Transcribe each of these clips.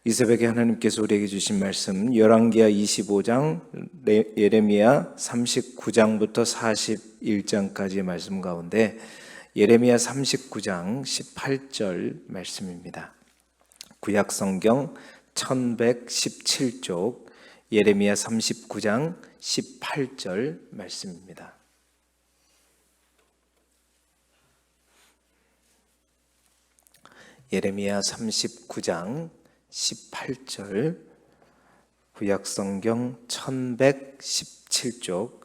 이 새벽에 하나님께서 우리에게 주신 말씀 열왕기하 25장, 예레미야 39장부터 41장까지의 말씀 가운데 예레미야 39장 18절 말씀입니다. 구약성경 1117쪽 예레미야 39장 18절 말씀입니다. 예레미야 39장 18절, 구약성경 1117쪽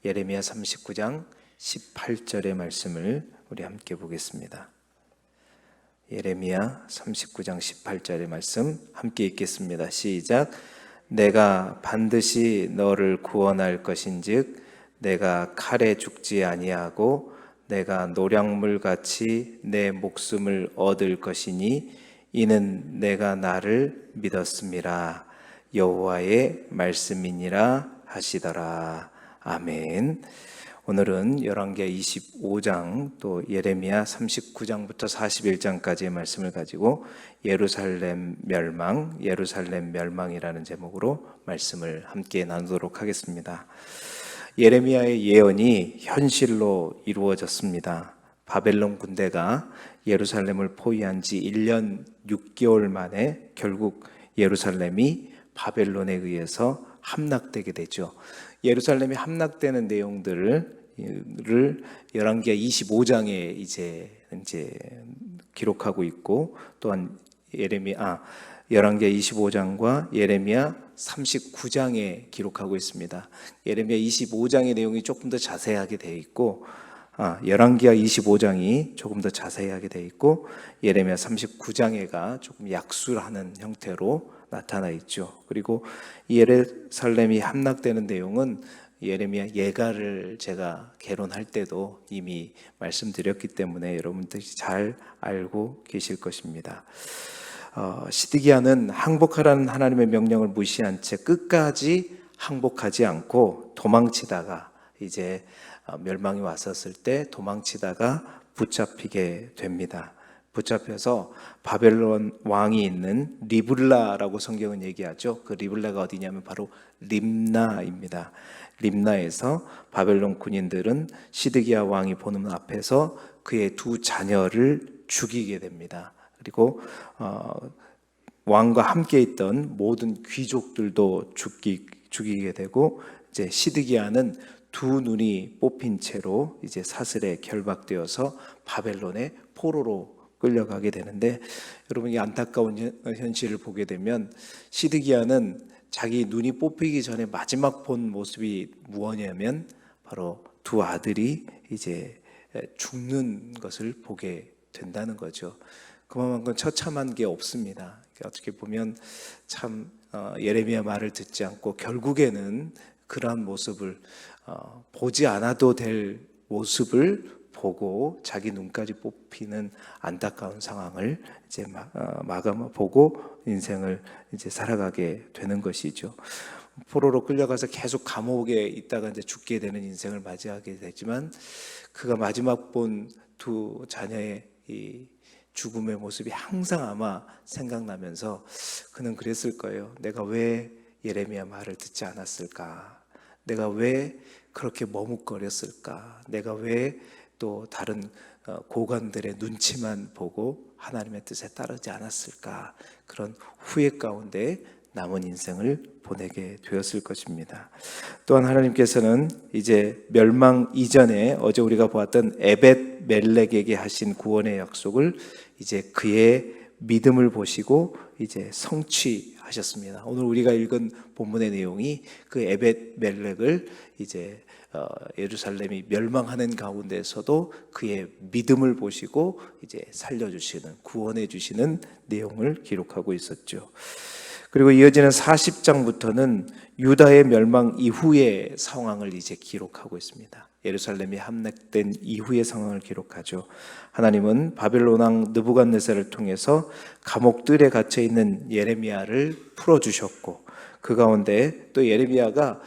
예레미야 39장 18절의 말씀을 우리 함께 보겠습니다. 예레미야 39장 18절의 말씀 함께 읽겠습니다. 시작. 내가 반드시 너를 구원할 것인즉 내가 칼에 죽지 아니하고 내가 노량물같이 내 목숨을 얻을 것이니 이는 내가 나를 믿었음이라. 여호와의 말씀이니라 하시더라. 아멘. 오늘은 열왕기하 25장 또 예레미야 39장부터 41장까지의 말씀을 가지고 예루살렘 멸망이라는 제목으로 말씀을 함께 나누도록 하겠습니다. 예레미야의 예언이 현실로 이루어졌습니다. 바벨론 군대가 예루살렘을 포위한 지 1년 6개월 만에 결국 예루살렘이 바벨론에 의해서 함락되게 되죠. 예루살렘이 함락되는 내용들을 열왕기하 25장에 이제 기록하고 있고, 또한 열왕기하 25장과 예레미야 39장에 기록하고 있습니다. 예레미야 25장의 내용이 조금 더 자세하게 되어 있고, 열왕기하 25장이 조금 더 자세하게 되어 있고, 예레미야 39장에가 조금 약술하는 형태로 나타나 있죠. 그리고 예루살렘이 함락되는 내용은 예레미야 예가를 제가 개론할 때도 이미 말씀드렸기 때문에 여러분들이 잘 알고 계실 것입니다. 시드기야는 항복하라는 하나님의 명령을 무시한 채 끝까지 항복하지 않고 도망치다가 이제 멸망이 왔었을 때 도망치다가 붙잡히게 됩니다. 붙잡혀서 바벨론 왕이 있는 리블라라고 성경은 얘기하죠. 그 리블라가 어디냐면 바로 림나입니다. 림나에서 바벨론 군인들은 시드기야 왕이 보는 앞에서 그의 두 자녀를 죽이게 됩니다. 그리고 왕과 함께 있던 모든 귀족들도 죽이게 되고, 이제 시드기야는 두 눈이 뽑힌 채로 이제 사슬에 결박되어서 바벨론의 포로로 끌려가게 되는데, 여러분 이 안타까운 현실을 보게 되면 시드기야는 자기 눈이 뽑히기 전에 마지막 본 모습이 무엇이냐면 바로 두 아들이 이제 죽는 것을 보게 된다는 거죠. 그만큼 처참한 게 없습니다. 어떻게 보면 참 예레미야 말을 듣지 않고 결국에는 그러한 모습을 보지 않아도 될 모습을 보고 자기 눈까지 뽑히는 안타까운 상황을 이제 보고 인생을 이제 살아가게 되는 것이죠. 포로로 끌려가서 계속 감옥에 있다가 이제 죽게 되는 인생을 맞이하게 되지만, 그가 마지막 본 두 자녀의 이 죽음의 모습이 항상 아마 생각나면서 그는 그랬을 거예요. 내가 왜 예레미야 말을 듣지 않았을까? 내가 왜 그렇게 머뭇거렸을까? 내가 왜 또 다른 고관들의 눈치만 보고 하나님의 뜻에 따르지 않았을까? 그런 후회 가운데 남은 인생을 보내게 되었을 것입니다. 또한 하나님께서는 이제 멸망 이전에 어제 우리가 보았던 에벳 멜렉에게 하신 구원의 약속을 이제 그의 믿음을 보시고 이제 성취하셨습니다. 오늘 우리가 읽은 본문의 내용이 그 에벳 멜렉을 이제 예루살렘이 멸망하는 가운데서도 그의 믿음을 보시고 이제 살려주시는, 구원해 주시는 내용을 기록하고 있었죠. 그리고 이어지는 40장부터는 유다의 멸망 이후의 상황을 이제 기록하고 있습니다. 예루살렘이 함락된 이후의 상황을 기록하죠. 하나님은 바벨론 왕 느부갓네살을 통해서 감옥들에 갇혀 있는 예레미야를 풀어주셨고, 그 가운데 또 예레미야가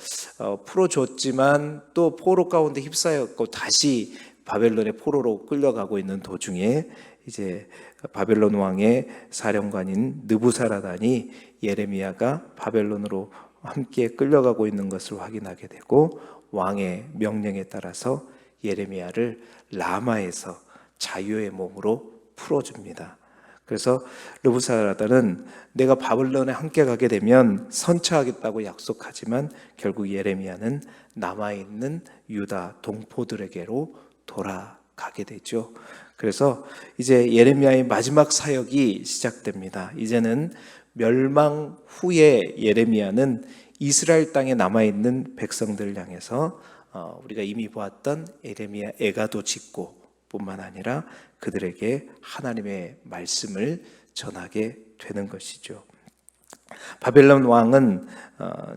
풀어줬지만 또 포로 가운데 휩싸였고 다시 바벨론의 포로로 끌려가고 있는 도중에 이제 바벨론 왕의 사령관인 느부사라단이 예레미야가 바벨론으로 함께 끌려가고 있는 것을 확인하게 되고 왕의 명령에 따라서 예레미야를 라마에서 자유의 몸으로 풀어줍니다. 그래서 느부사라단은 내가 바벨론에 함께 가게 되면 선처하겠다고 약속하지만 결국 예레미야는 남아있는 유다 동포들에게로 돌아가게 되죠. 그래서 이제 예레미야의 마지막 사역이 시작됩니다. 이제는 멸망 후에 예레미야는 이스라엘 땅에 남아있는 백성들을 향해서 우리가 이미 보았던 예레미야 애가도 짓고 뿐만 아니라 그들에게 하나님의 말씀을 전하게 되는 것이죠. 바벨론 왕은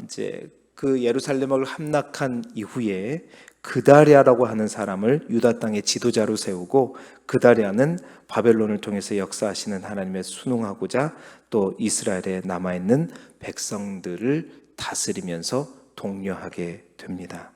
이제 그 예루살렘을 함락한 이후에 그다랴라고 하는 사람을 유다 땅의 지도자로 세우고, 그다랴는 바벨론을 통해서 역사하시는 하나님의 순응하고자 또 이스라엘에 남아있는 백성들을 다스리면서 독려하게 됩니다.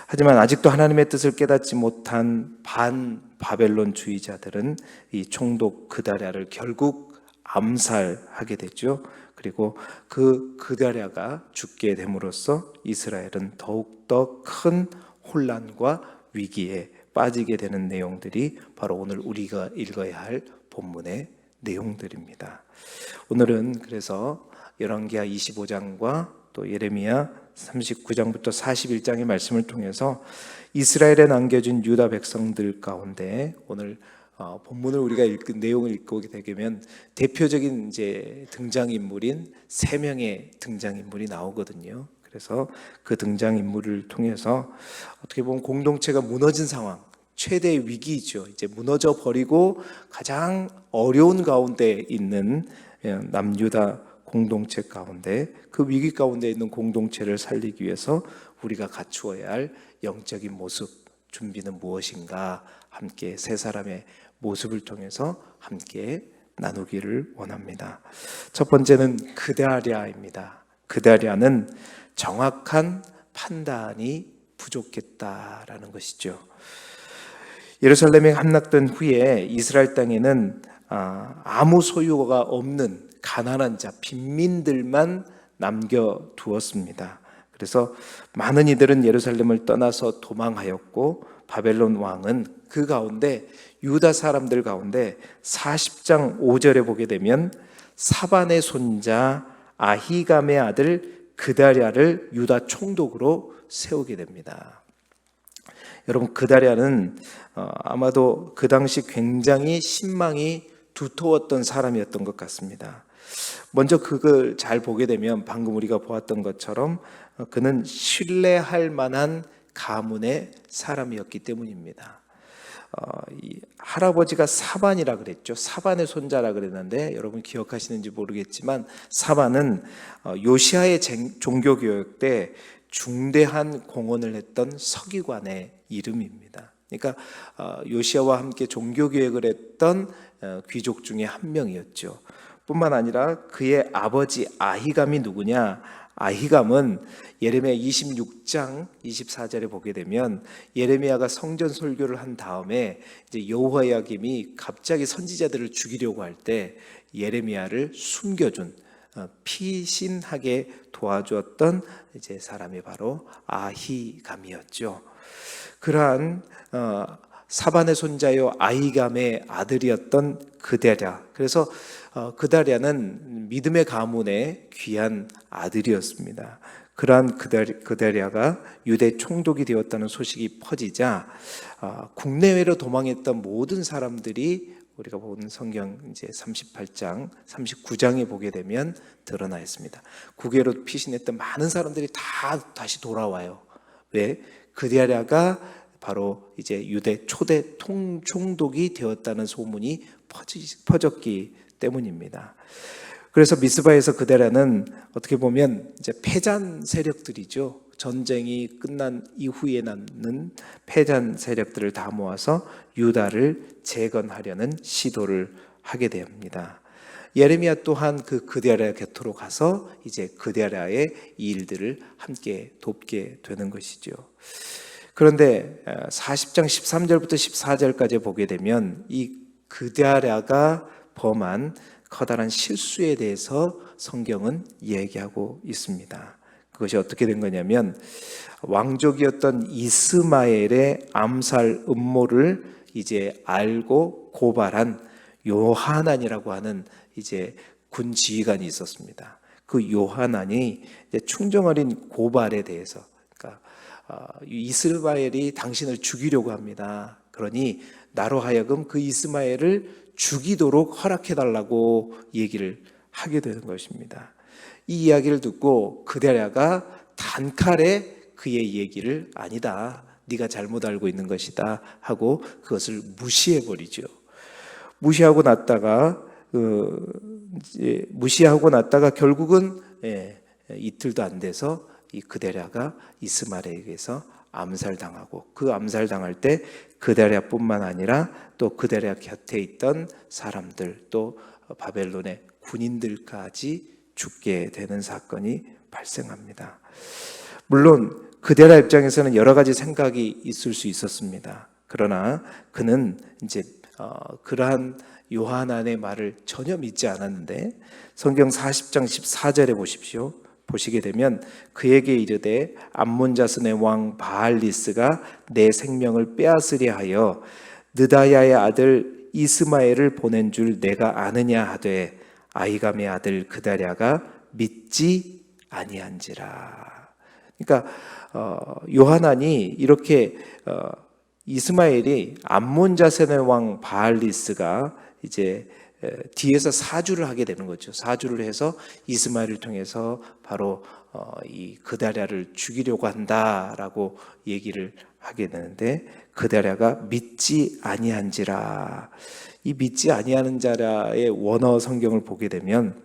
하지만 아직도 하나님의 뜻을 깨닫지 못한 반 바벨론주의자들은 이 총독 그다랴를 결국 암살하게 되죠. 그리고 그 그다랴가 죽게 됨으로써 이스라엘은 더욱더 큰 혼란과 위기에 빠지게 되는 내용들이 바로 오늘 우리가 읽어야 할 본문의 내용들입니다. 오늘은 그래서 열왕기하 25장과 또 예레미야 39장부터 41장의 말씀을 통해서 이스라엘에 남겨진 유다 백성들 가운데 오늘 본문을 우리가 읽은 내용을 읽고 되면 대표적인 이제 등장인물인 3명의 등장인물이 나오거든요. 그래서 그 등장인물을 통해서 어떻게 보면 공동체가 무너진 상황, 최대의 위기이죠. 이제 무너져 버리고 가장 어려운 가운데 있는 남유다 공동체 가운데, 그 위기 가운데 있는 공동체를 살리기 위해서 우리가 갖추어야 할 영적인 모습, 준비는 무엇인가 함께 세 사람의 모습을 통해서 함께 나누기를 원합니다. 첫 번째는 그다랴입니다. 그다랴는 정확한 판단이 부족했다라는 것이죠. 예루살렘에 함락된 후에 이스라엘 땅에는 아무 소유가 없는 가난한 자, 빈민들만 남겨두었습니다. 그래서 많은 이들은 예루살렘을 떠나서 도망하였고, 바벨론 왕은 그 가운데 유다 사람들 가운데 40장 5절에 보게 되면 사반의 손자 아히감의 아들 그다랴를 유다 총독으로 세우게 됩니다. 여러분, 그다랴는 아마도 그 당시 굉장히 신망이 두터웠던 사람이었던 것 같습니다. 먼저 그걸 잘 보게 되면 방금 우리가 보았던 것처럼 그는 신뢰할 만한 가문의 사람이었기 때문입니다. 이 할아버지가 사반이라 그랬죠. 사반의 손자라 그랬는데 여러분 기억하시는지 모르겠지만 사반은 요시아의 종교교육 때 중대한 공헌을 했던 서기관의 이름입니다. 그러니까 요시아와 함께 종교개혁을 했던 귀족 중에 한 명이었죠. 뿐만 아니라 그의 아버지 아히감이 누구냐? 아히감은 예레미야 26장 24절에 보게 되면 예레미야가 성전 설교를 한 다음에 이제 여호야김이 갑자기 선지자들을 죽이려고 할 때 예레미야를 숨겨준, 피신하게 도와주었던 이제 사람이 바로 아히감이었죠. 그러한 사반의 손자요 아히감의 아들이었던 그다랴. 그래서 그다랴는 믿음의 가문의 귀한 아들이었습니다. 그러한 그다랴가 유대 총독이 되었다는 소식이 퍼지자 국내외로 도망했던 모든 사람들이 우리가 본 성경 이제 38장, 39장에 보게 되면 드러나 있습니다. 국외로 피신했던 많은 사람들이 다 다시 돌아와요. 왜? 그다랴가 바로 이제 유대 초대 총독이 되었다는 소문이 퍼졌기 때문입니다. 그래서 미스바에서 그다랴는 어떻게 보면 이제 패잔 세력들이죠. 전쟁이 끝난 이후에 남는 패잔 세력들을 다 모아서 유다를 재건하려는 시도를 하게 됩니다. 예레미야 또한 그 그다랴 곁으로 가서 이제 그다랴의 일들을 함께 돕게 되는 것이죠. 그런데 40장 13절부터 14절까지 보게 되면 이 그다랴가 범한 커다란 실수에 대해서 성경은 얘기하고 있습니다. 그것이 어떻게 된 거냐면 왕족이었던 이스마엘의 암살 음모를 이제 알고 고발한 요하난이라고 하는 이제 군 지휘관이 있었습니다. 그 요하난이 이제 충정어린 고발에 대해서, 그러니까 이스마엘이 당신을 죽이려고 합니다. 그러니 나로 하여금 그 이스마엘을 죽이도록 허락해달라고 얘기를 하게 되는 것입니다. 이 이야기를 듣고 그다랴가 단칼에 그의 얘기를 아니다, 네가 잘못 알고 있는 것이다 하고 그것을 무시해버리죠. 무시하고 났다가 결국은 이틀도 안 돼서 이 그다랴가 이스마엘에게서 암살당하고, 그 암살당할 때 그다랴뿐만 아니라 또 그다랴 곁에 있던 사람들, 또 바벨론의 군인들까지 죽게 되는 사건이 발생합니다. 물론 그다랴 입장에서는 여러 가지 생각이 있을 수 있었습니다. 그러나 그는 이제 그러한 요하난의 말을 전혀 믿지 않았는데, 성경 40장 14절에 보십시오. 보시게 되면 그에게 이르되 암몬 자손의 왕 바알리스가 내 생명을 빼앗으려 하여 느다야의 아들 이스마엘을 보낸 줄 내가 아느냐 하되 아히감의 아들 그다랴가 믿지 아니한지라. 그러니까 요하난이 이렇게 이스마엘이 암몬 자손의 왕 바알리스가 이제 뒤에서 사주를 하게 되는 거죠. 사주를 해서 이스마엘을 통해서 바로 이 그다랴를 죽이려고 한다라고 얘기를 하게 되는데, 그다랴가 믿지 아니한지라. 이 믿지 아니하는 자라의 원어 성경을 보게 되면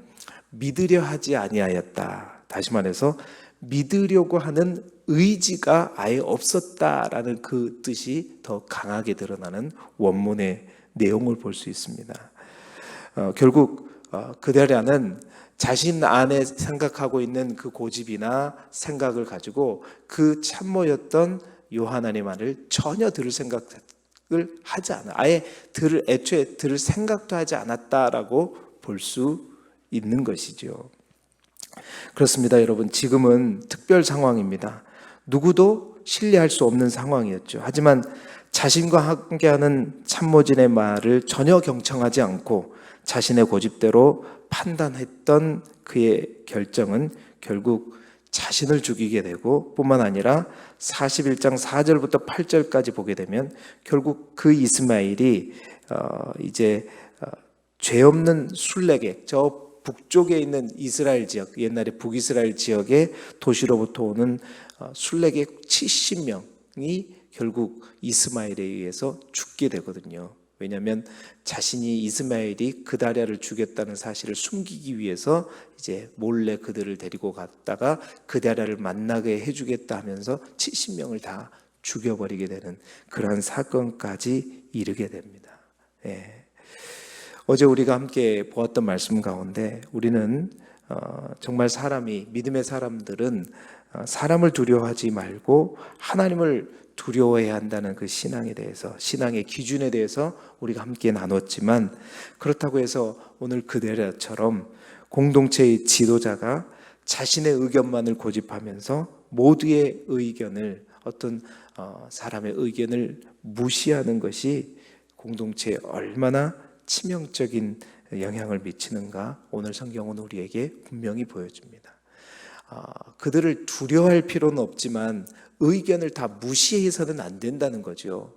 믿으려 하지 아니하였다. 다시 말해서 믿으려고 하는 의지가 아예 없었다라는 그 뜻이 더 강하게 드러나는 원문의 내용을 볼 수 있습니다. 결국 그다랴는 자신 안에 생각하고 있는 그 고집이나 생각을 가지고 그 참모였던 요하난의 말을 전혀 들을 생각을 하지 않아, 아예 애초에 들을 생각도 하지 않았다라고 볼 수 있는 것이죠. 그렇습니다, 여러분. 지금은 특별 상황입니다. 누구도 신뢰할 수 없는 상황이었죠. 하지만 자신과 함께하는 참모진의 말을 전혀 경청하지 않고 자신의 고집대로 판단했던 그의 결정은 결국 자신을 죽이게 되고, 뿐만 아니라 41장 4절부터 8절까지 보게 되면 결국 그 이스마엘이 이제 죄 없는 술레객, 저 북쪽에 있는 이스라엘 지역, 옛날에 북이스라엘 지역의 도시로부터 오는 술레객 70명이 결국 이스마엘에 의해서 죽게 되거든요. 왜냐하면 자신이 이스마엘이 그다랴를 죽였다는 사실을 숨기기 위해서 이제 몰래 그들을 데리고 갔다가 그다랴를 만나게 해주겠다 하면서 70명을 다 죽여버리게 되는 그러한 사건까지 이르게 됩니다. 어제 우리가 함께 보았던 말씀 가운데 우리는 정말 믿음의 사람들은 사람을 두려워하지 말고 하나님을 두려워해야 한다는 그 신앙에 대해서, 신앙의 기준에 대해서 우리가 함께 나눴지만, 그렇다고 해서 오늘 그다랴처럼 공동체의 지도자가 자신의 의견만을 고집하면서 모두의 의견을, 어떤 사람의 의견을 무시하는 것이 공동체에 얼마나 치명적인 영향을 미치는가, 오늘 성경은 우리에게 분명히 보여줍니다. 그들을 두려워할 필요는 없지만 의견을 다 무시해서는 안 된다는 거죠.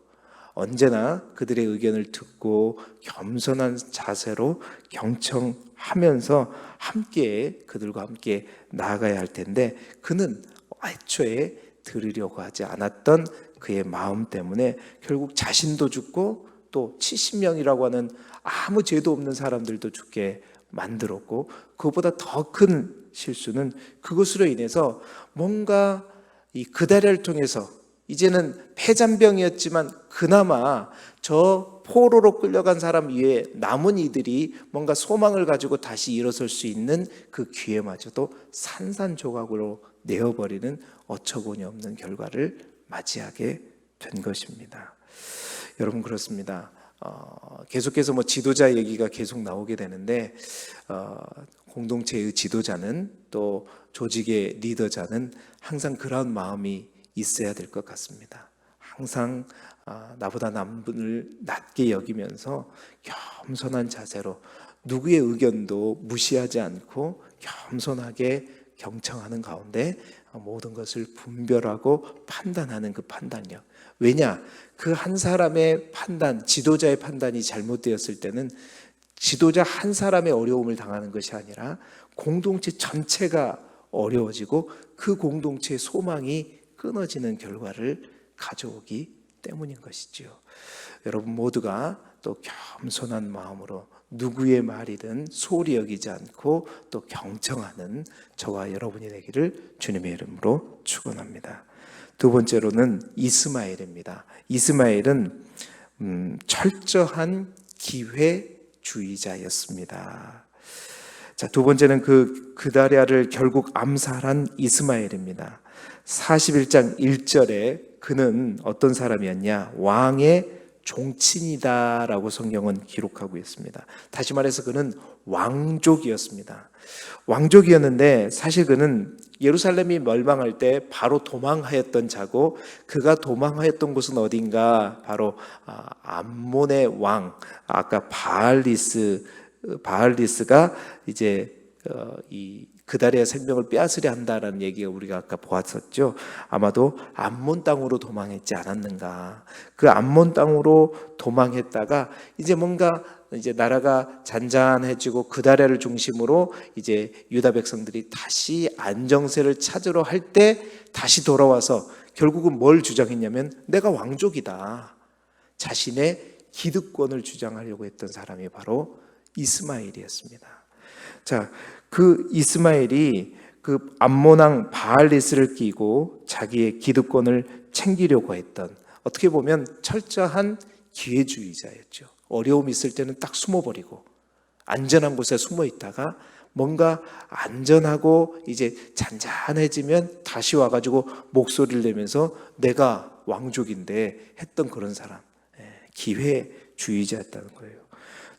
언제나 그들의 의견을 듣고 겸손한 자세로 경청하면서 함께 그들과 함께 나아가야 할 텐데, 그는 애초에 들으려고 하지 않았던 그의 마음 때문에 결국 자신도 죽고 또 70명이라고 하는 아무 죄도 없는 사람들도 죽게 만들었고, 그것보다 더 큰 실수는 그것으로 인해서 뭔가 이 그다랴를 통해서 이제는 패잔병이었지만 그나마 저 포로로 끌려간 사람 위에 남은 이들이 뭔가 소망을 가지고 다시 일어설 수 있는 그 기회마저도 산산조각으로 내어버리는 어처구니 없는 결과를 맞이하게 된 것입니다. 여러분, 그렇습니다. 계속해서 지도자 얘기가 계속 나오게 되는데, 공동체의 지도자는, 또 조직의 리더자는 항상 그런 마음이 있어야 될 것 같습니다. 항상 나보다 남을 낮게 여기면서 겸손한 자세로 누구의 의견도 무시하지 않고 겸손하게 경청하는 가운데 모든 것을 분별하고 판단하는 그 판단력. 왜냐? 그 한 사람의 판단, 지도자의 판단이 잘못되었을 때는 지도자 한 사람의 어려움을 당하는 것이 아니라 공동체 전체가 어려워지고 그 공동체의 소망이 끊어지는 결과를 가져오기 때문인 것이지요. 여러분 모두가 또 겸손한 마음으로 누구의 말이든 소홀히 여기지 않고 또 경청하는 저와 여러분이 되기를 주님의 이름으로 축원합니다. 두 번째로는 이스마엘입니다. 이스마엘은 철저한 기회주의자였습니다. 자, 두 번째는 그다랴를 결국 암살한 이스마엘입니다. 41장 1절에 그는 어떤 사람이었냐? 왕의 종친이다라고 성경은 기록하고 있습니다. 다시 말해서 그는 왕족이었습니다. 왕족이었는데 사실 그는 예루살렘이 멸망할 때 바로 도망하였던 자고, 그가 도망하였던 곳은 어딘가? 바로 암몬의 왕, 아까 바알리스가 이제 이 그다랴의 생명을 빼앗으려 한다라는 얘기가 우리가 아까 보았었죠. 아마도 암몬 땅으로 도망했지 않았는가. 그 암몬 땅으로 도망했다가 이제 뭔가 이제 나라가 잔잔해지고 그다랴를 중심으로 이제 유다 백성들이 다시 안정세를 찾으러 할 때 다시 돌아와서 결국은 뭘 주장했냐면 내가 왕족이다. 자신의 기득권을 주장하려고 했던 사람이 바로 이스마엘이었습니다. 자, 그 이스마엘이 그 암몬 왕 바알리스를 끼고 자기의 기득권을 챙기려고 했던, 어떻게 보면 철저한 기회주의자였죠. 어려움이 있을 때는 딱 숨어버리고 안전한 곳에 숨어 있다가 뭔가 안전하고 이제 잔잔해지면 다시 와가지고 목소리를 내면서 내가 왕족인데 했던 그런 사람, 기회주의자였다는 거예요.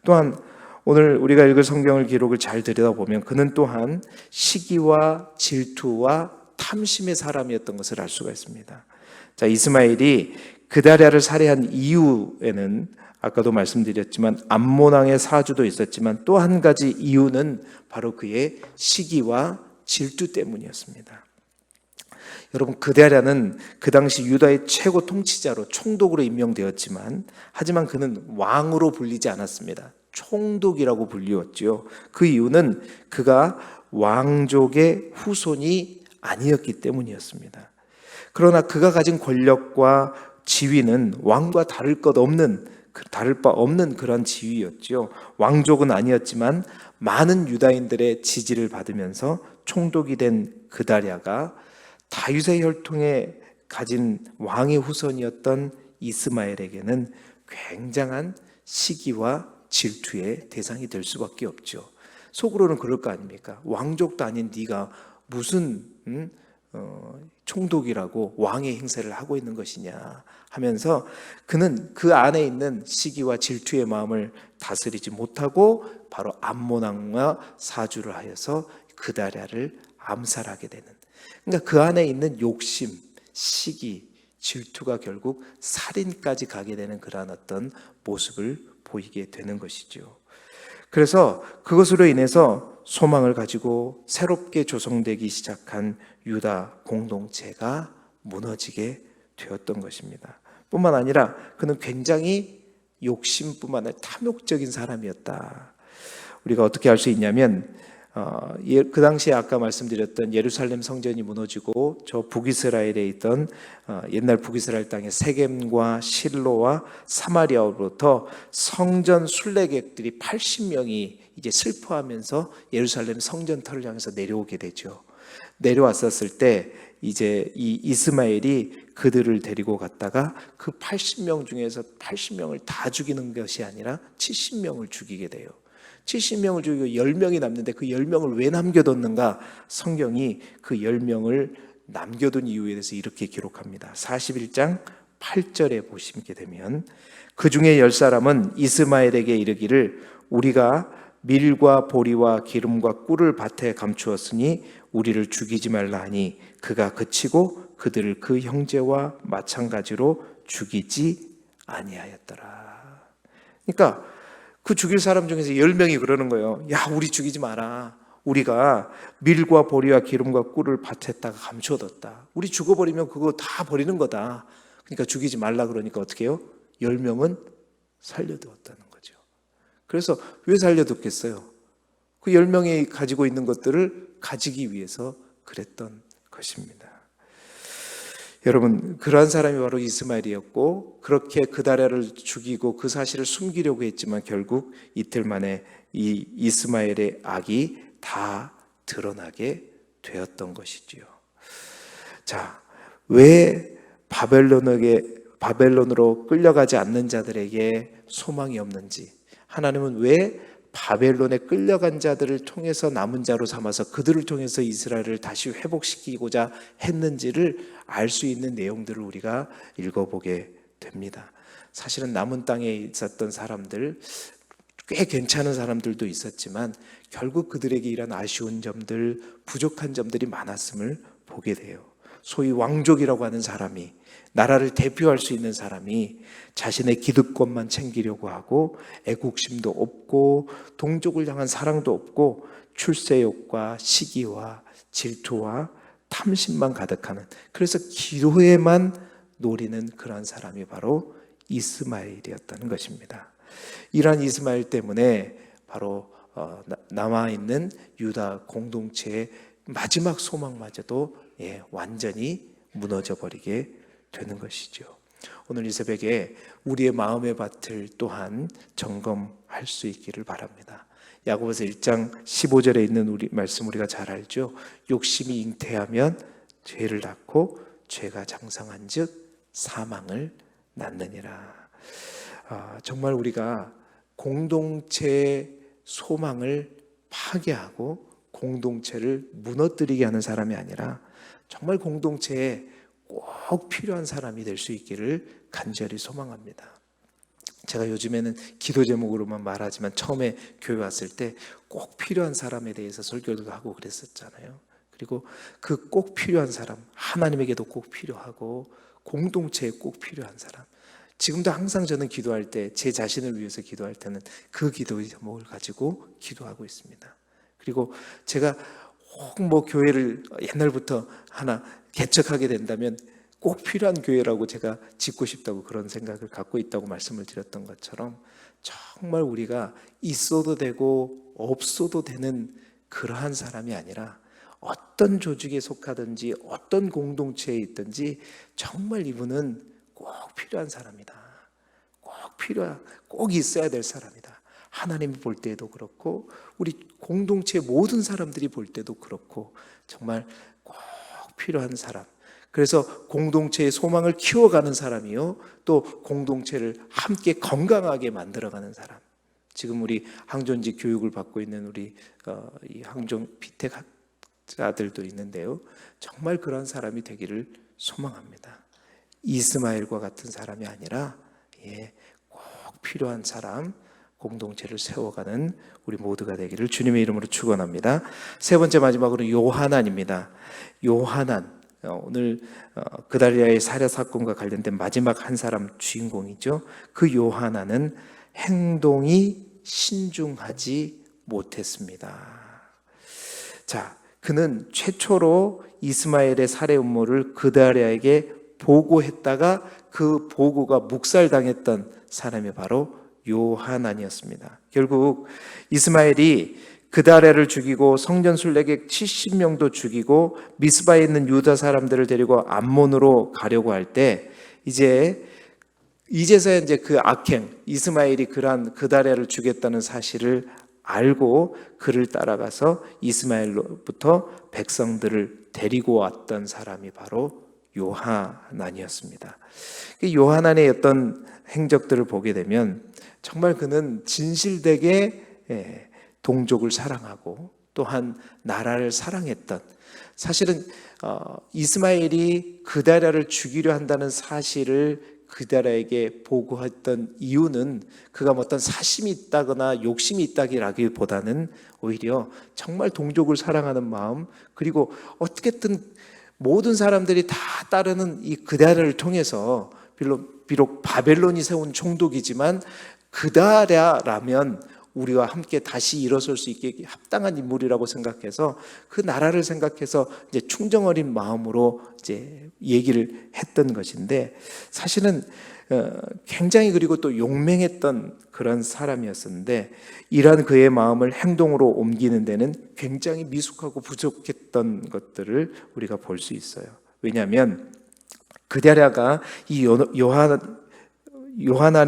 또한 오늘 우리가 읽을 성경을 기록을 잘 들여다보면 그는 또한 시기와 질투와 탐심의 사람이었던 것을 알 수가 있습니다. 자, 이스마엘이 그다랴를 살해한 이유에는 아까도 말씀드렸지만 암몬 왕의 사주도 있었지만 또 한 가지 이유는 바로 그의 시기와 질투 때문이었습니다. 여러분, 그다랴는 그 당시 유다의 최고 통치자로 총독으로 임명되었지만 하지만 그는 왕으로 불리지 않았습니다. 총독이라고 불리웠죠. 그 이유는 그가 왕족의 후손이 아니었기 때문이었습니다. 그러나 그가 가진 권력과 지위는 왕과 다를 바 없는 그런 지위였죠. 왕족은 아니었지만 많은 유다인들의 지지를 받으면서 총독이 된 그다랴가 다윗의 혈통에 가진 왕의 후손이었던 이스마엘에게는 굉장한 시기와 질투의 대상이 될 수밖에 없죠. 속으로는 그럴 거 아닙니까? 왕족도 아닌 네가 무슨 총독이라고 왕의 행세를 하고 있는 것이냐 하면서 그는 그 안에 있는 시기와 질투의 마음을 다스리지 못하고 바로 암몬 왕과 사주를 하여서 그다랴를 암살하게 되는, 그러니까 그 안에 있는 욕심, 시기, 질투가 결국 살인까지 가게 되는 그러한 어떤 모습을 보이게 되는 것이죠. 그래서 그것으로 인해서 소망을 가지고 새롭게 조성되기 시작한 유다 공동체가 무너지게 되었던 것입니다. 뿐만 아니라 그는 굉장히 욕심뿐만 아니라 탐욕적인 사람이었다. 우리가 어떻게 알 수 있냐면 그 당시에 아까 말씀드렸던 예루살렘 성전이 무너지고 저 북이스라엘에 있던 옛날 북이스라엘 땅의 세겜과 실로와 사마리아로부터 성전 순례객들이 80명이 이제 슬퍼하면서 예루살렘 성전터를 향해서 내려오게 되죠. 내려왔었을 때 이제 이 이스마엘이 그들을 데리고 갔다가 그 80명 중에서 80명을 다 죽이는 것이 아니라 70명을 죽이게 돼요. 70명을 죽이고 10명이 남는데 그 10명을 왜 남겨뒀는가? 성경이 그 10명을 남겨둔 이유에 대해서 이렇게 기록합니다. 41장 8절에 보시게 되면 그 중에 10사람은 이스마엘에게 이르기를 우리가 밀과 보리와 기름과 꿀을 밭에 감추었으니 우리를 죽이지 말라 하니 그가 그치고 그들을 그 형제와 마찬가지로 죽이지 아니하였더라. 그러니까 그 죽일 사람 중에서 10명이 그러는 거예요. 야, 우리 죽이지 마라. 우리가 밀과 보리와 기름과 꿀을 밭에다가 감춰뒀다. 우리 죽어버리면 그거 다 버리는 거다. 그러니까 죽이지 말라 그러니까 어떻게 해요? 10명은 살려두었다는 거죠. 그래서 왜 살려뒀겠어요? 그 10명이 가지고 있는 것들을 가지기 위해서 그랬던 것입니다. 여러분, 그러한 사람이 바로 이스마엘이었고, 그렇게 그다랴를 죽이고 그 사실을 숨기려고 했지만 결국 이틀 만에 이 이스마엘의 악이 다 드러나게 되었던 것이지요. 자, 왜 바벨론으로 끌려가지 않는 자들에게 소망이 없는지, 하나님은 왜 바벨론에 끌려간 자들을 통해서 남은 자로 삼아서 그들을 통해서 이스라엘을 다시 회복시키고자 했는지를 알 수 있는 내용들을 우리가 읽어보게 됩니다. 사실은 남은 땅에 있었던 사람들, 꽤 괜찮은 사람들도 있었지만 결국 그들에게 이런 아쉬운 점들, 부족한 점들이 많았음을 보게 돼요. 소위 왕족이라고 하는 사람이, 나라를 대표할 수 있는 사람이 자신의 기득권만 챙기려고 하고 애국심도 없고 동족을 향한 사랑도 없고 출세욕과 시기와 질투와 탐심만 가득하는, 그래서 기도에만 노리는 그런 사람이 바로 이스마엘이었다는 것입니다. 이러한 이스마엘 때문에 바로 남아있는 유다 공동체의 마지막 소망마저도 완전히 무너져 버리게 되는 것이죠. 오늘 이 새벽에 우리의 마음의 밭을 또한 점검할 수 있기를 바랍니다. 야고보서 1장 15절에 있는 우리 말씀 우리가 잘 알죠. 욕심이 잉태하면 죄를 낳고 죄가 장성한즉 사망을 낳느니라. 정말 우리가 공동체의 소망을 파괴하고 공동체를 무너뜨리게 하는 사람이 아니라 정말 공동체에 꼭 필요한 사람이 될 수 있기를 간절히 소망합니다. 제가 요즘에는 기도 제목으로만 말하지만 처음에 교회 왔을 때 꼭 필요한 사람에 대해서 설교도 하고 그랬었잖아요. 그리고 그 꼭 필요한 사람, 하나님에게도 꼭 필요하고 공동체에 꼭 필요한 사람, 지금도 항상 저는 기도할 때 제 자신을 위해서 기도할 때는 그 기도의 제목을 가지고 기도하고 있습니다. 그리고 제가 꼭 교회를 옛날부터 하나 개척하게 된다면 꼭 필요한 교회라고 제가 짓고 싶다고 그런 생각을 갖고 있다고 말씀을 드렸던 것처럼 정말 우리가 있어도 되고 없어도 되는 그러한 사람이 아니라 어떤 조직에 속하든지 어떤 공동체에 있든지 정말 이분은 꼭 필요한 사람이다. 꼭 있어야 될 사람이다. 하나님이 볼 때에도 그렇고 우리 공동체 모든 사람들이 볼 때도 그렇고 정말 꼭 필요한 사람. 그래서 공동체의 소망을 키워가는 사람이요, 또 공동체를 함께 건강하게 만들어가는 사람. 지금 우리 항존지 교육을 받고 있는 우리 이 항존 피택 학자들도 있는데요, 정말 그런 사람이 되기를 소망합니다. 이스마엘과 같은 사람이 아니라 꼭 필요한 사람, 공동체를 세워가는 우리 모두가 되기를 주님의 이름으로 축원합니다. 세 번째 마지막으로 요하난입니다. 요하난, 오늘 그다리아의 살해 사건과 관련된 마지막 한 사람 주인공이죠. 그 요하난은 행동이 신중하지 못했습니다. 자, 그는 최초로 이스마엘의 살해 음모를 그다리아에게 보고했다가 그 보고가 묵살당했던 사람이 바로 요하난이었습니다. 결국 이스마엘이 그다랴를 죽이고 성전 순례객 70명도 죽이고 미스바에 있는 유다 사람들을 데리고 암몬으로 가려고 할 때 이제서야 그 악행, 이스마엘이 그러한 그다랴를 죽였다는 사실을 알고 그를 따라가서 이스마엘로부터 백성들을 데리고 왔던 사람이 바로 요하난이었습니다. 요하난의 어떤 행적들을 보게 되면 정말 그는 진실되게 동족을 사랑하고 또한 나라를 사랑했던, 사실은 이스마엘이 그다랴를 죽이려 한다는 사실을 그다랴에게 보고했던 이유는 그가 어떤 사심이 있다거나 욕심이 있다기보다는 오히려 정말 동족을 사랑하는 마음, 그리고 어떻게든 모든 사람들이 다 따르는 이 그다랴를 통해서 비록 바벨론이 세운 총독이지만 그다랴라면 우리와 함께 다시 일어설 수 있게 합당한 인물이라고 생각해서 그 나라를 생각해서 이제 충정 어린 마음으로 이제 얘기를 했던 것인데, 사실은 굉장히 그리고 또 용맹했던 그런 사람이었었는데, 이러한 그의 마음을 행동으로 옮기는 데는 굉장히 미숙하고 부족했던 것들을 우리가 볼 수 있어요. 왜냐하면 그다랴가 이 요하난의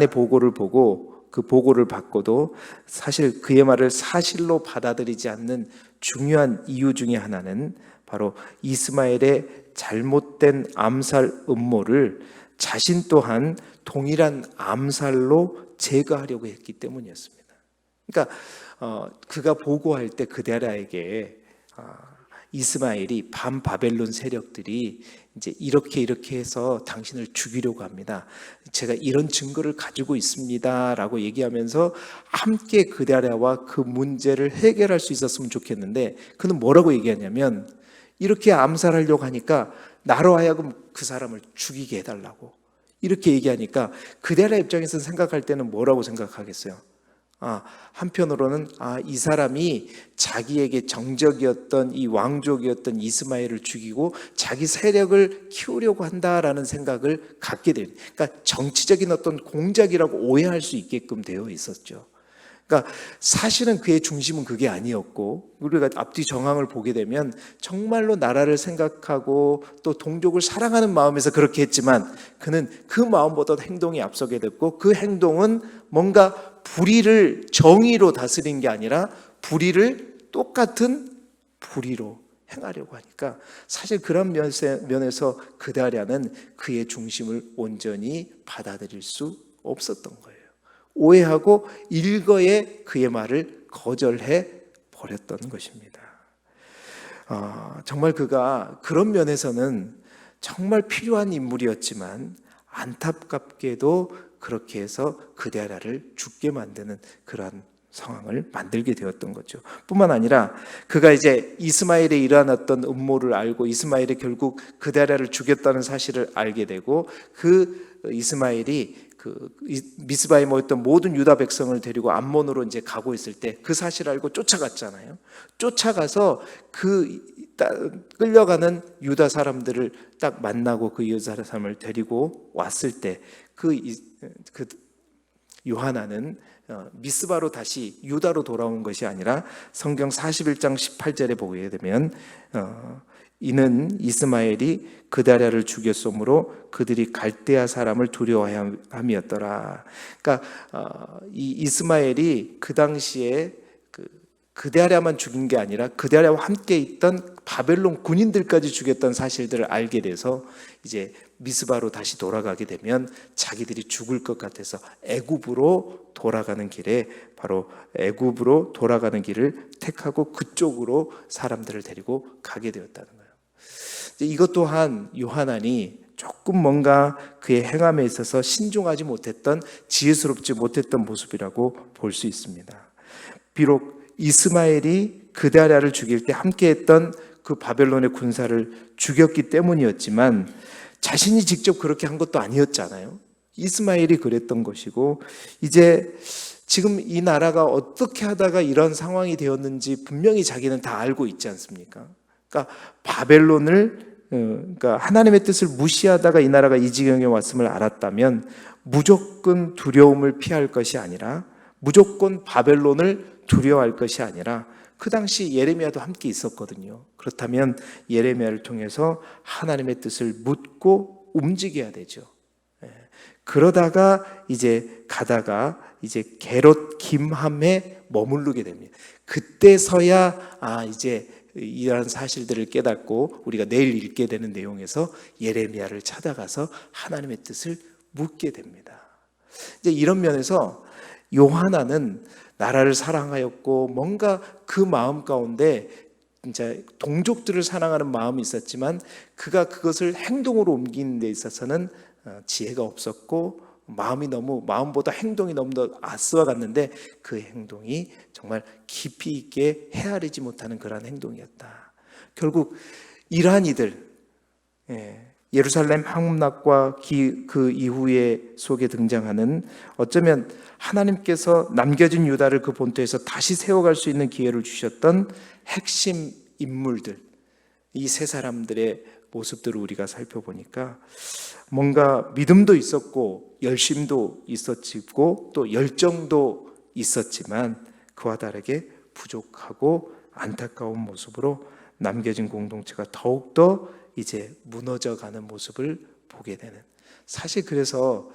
보고를 보고 그 보고를 받고도 사실 그의 말을 사실로 받아들이지 않는 중요한 이유 중에 하나는 바로 이스마엘의 잘못된 암살 음모를 자신 또한 동일한 암살로 제거하려고 했기 때문이었습니다. 그러니까 그가 보고할 때 그다랴에게 이스마엘이 반바벨론 세력들이 이제 이렇게 해서 당신을 죽이려고 합니다. 제가 이런 증거를 가지고 있습니다 라고 얘기하면서 함께 그다랴와 그 문제를 해결할 수 있었으면 좋겠는데, 그는 뭐라고 얘기하냐면 이렇게 암살하려고 하니까 나로 하여금 그 사람을 죽이게 해달라고 이렇게 얘기하니까 그다랴 입장에서 생각할 때는 뭐라고 생각하겠어요? 한편으로는 이 사람이 자기에게 정적이었던 이 왕족이었던 이스마엘을 죽이고 자기 세력을 키우려고 한다라는 생각을 갖게 됩니다. 그러니까 정치적인 어떤 공작이라고 오해할 수 있게끔 되어 있었죠. 그러니까 사실은 그의 중심은 그게 아니었고, 우리가 앞뒤 정황을 보게 되면 정말로 나라를 생각하고 또 동족을 사랑하는 마음에서 그렇게 했지만 그는 그 마음보다 행동이 앞서게 됐고, 그 행동은 뭔가 불의를 정의로 다스린 게 아니라 불의를 똑같은 불의로 행하려고 하니까 사실 그런 면에서 그다랴는 그의 중심을 온전히 받아들일 수 없었던 거예요. 오해하고 일거에 그의 말을 거절해 버렸던 것입니다. 정말 그가 그런 면에서는 정말 필요한 인물이었지만 안타깝게도 그렇게 해서 그다랴를 죽게 만드는 그러한 상황을 만들게 되었던 거죠. 뿐만 아니라 그가 이제 이스마엘의 일어났던 음모를 알고 이스마엘이 결국 그다랴를 죽였다는 사실을 알게 되고, 그 이스마엘이 그 미스바에 모였던 모든 유다 백성을 데리고 암몬으로 이제 가고 있을 때 그 사실을 알고 쫓아갔잖아요. 쫓아가서 그 끌려가는 유다 사람들을 딱 만나고 그 유다 사람을 데리고 왔을 때 그 요하나는 미스바로 다시 유다로 돌아온 것이 아니라 성경 41장 18절에 보게 되면 이는 이스마엘이 그다랴를 죽였으므로 그들이 갈대아 사람을 두려워함이었더라. 그러니까 이 이스마엘이 그 당시에 그다랴만 죽인 게 아니라 그다랴와 함께 있던 바벨론 군인들까지 죽였던 사실들을 알게 돼서 이제 미스바로 다시 돌아가게 되면 자기들이 죽을 것 같아서 애굽으로 돌아가는 길에 바로 애굽으로 돌아가는 길을 택하고 그쪽으로 사람들을 데리고 가게 되었다는 거예요. 이것 또한 요하난이 조금 뭔가 그의 행함에 있어서 신중하지 못했던, 지혜스럽지 못했던 모습이라고 볼 수 있습니다. 비록 이스마엘이 그다랴를 죽일 때 함께했던 그 바벨론의 군사를 죽였기 때문이었지만 자신이 직접 그렇게 한 것도 아니었잖아요. 이스마엘이 그랬던 것이고, 이제 지금 이 나라가 어떻게 하다가 이런 상황이 되었는지 분명히 자기는 다 알고 있지 않습니까? 그러니까 바벨론을 그러니까 하나님의 뜻을 무시하다가 이 나라가 이 지경에 왔음을 알았다면 무조건 두려움을 피할 것이 아니라, 무조건 바벨론을 두려워할 것이 아니라, 그 당시 예레미야도 함께 있었거든요. 그렇다면 예레미야를 통해서 하나님의 뜻을 묻고 움직여야 되죠. 그러다가 이제 가다가 이제 게롯 김함에 머무르게 됩니다. 그때서야 이제 이러한 사실들을 깨닫고 우리가 내일 읽게 되는 내용에서 예레미야를 찾아가서 하나님의 뜻을 묻게 됩니다. 이제 이런 면에서 요하나는 나라를 사랑하였고 뭔가 그 마음 가운데 진짜 동족들을 사랑하는 마음이 있었지만 그가 그것을 행동으로 옮기는 데 있어서는 지혜가 없었고 마음보다 행동이 너무 더 앞서 갔는데 그 행동이 정말 깊이 있게 헤아리지 못하는 그러한 행동이었다. 결국 이러한 이들, 예루살렘 항문학과 그 이후에 속에 등장하는 어쩌면 하나님께서 남겨진 유다를 그 본토에서 다시 세워갈 수 있는 기회를 주셨던 핵심 인물들, 이 세 사람들의 모습들을 우리가 살펴보니까 뭔가 믿음도 있었고 열심도 있었고 또 열정도 있었지만 그와 다르게 부족하고 안타까운 모습으로 남겨진 공동체가 더욱더 이제 무너져가는 모습을 보게 되는, 사실 그래서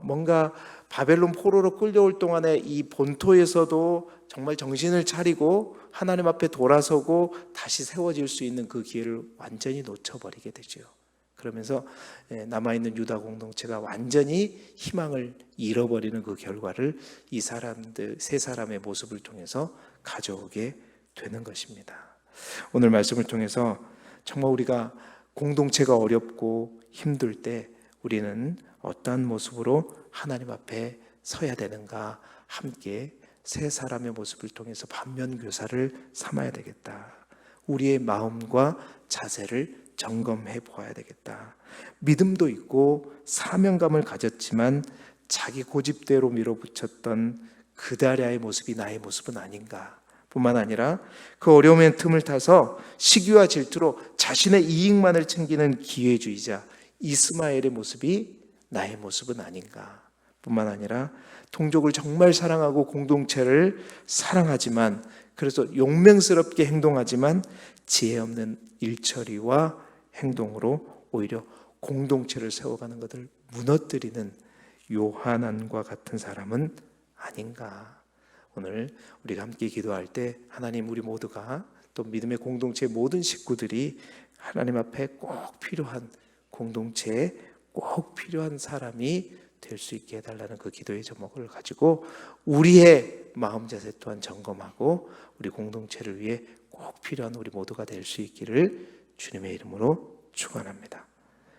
뭔가 바벨론 포로로 끌려올 동안에 이 본토에서도 정말 정신을 차리고 하나님 앞에 돌아서고 다시 세워질 수 있는 그 기회를 완전히 놓쳐버리게 되죠. 그러면서 남아있는 유다 공동체가 완전히 희망을 잃어버리는 그 결과를 이 사람들 세 사람의 모습을 통해서 가져오게 되는 것입니다. 오늘 말씀을 통해서 정말 우리가 공동체가 어렵고 힘들 때 우리는 어떠한 모습으로 하나님 앞에 서야 되는가, 함께 세 사람의 모습을 통해서 반면교사를 삼아야 되겠다. 우리의 마음과 자세를 점검해 보아야 되겠다. 믿음도 있고 사명감을 가졌지만 자기 고집대로 밀어붙였던 그다랴의 모습이 나의 모습은 아닌가. 뿐만 아니라 그 어려움의 틈을 타서 시기와 질투로 자신의 이익만을 챙기는 기회주의자 이스마엘의 모습이 나의 모습은 아닌가. 뿐만 아니라 동족을 정말 사랑하고 공동체를 사랑하지만 그래서 용맹스럽게 행동하지만 지혜 없는 일처리와 행동으로 오히려 공동체를 세워가는 것을 무너뜨리는 요하난과 같은 사람은 아닌가. 오늘 우리가 함께 기도할 때 하나님, 우리 모두가 또 믿음의 공동체의 모든 식구들이 하나님 앞에 꼭 필요한 공동체에 꼭 필요한 사람이 될 수 있게 해달라는 그 기도의 제목을 가지고 우리의 마음 자세 또한 점검하고 우리 공동체를 위해 꼭 필요한 우리 모두가 될 수 있기를 주님의 이름으로 축원합니다.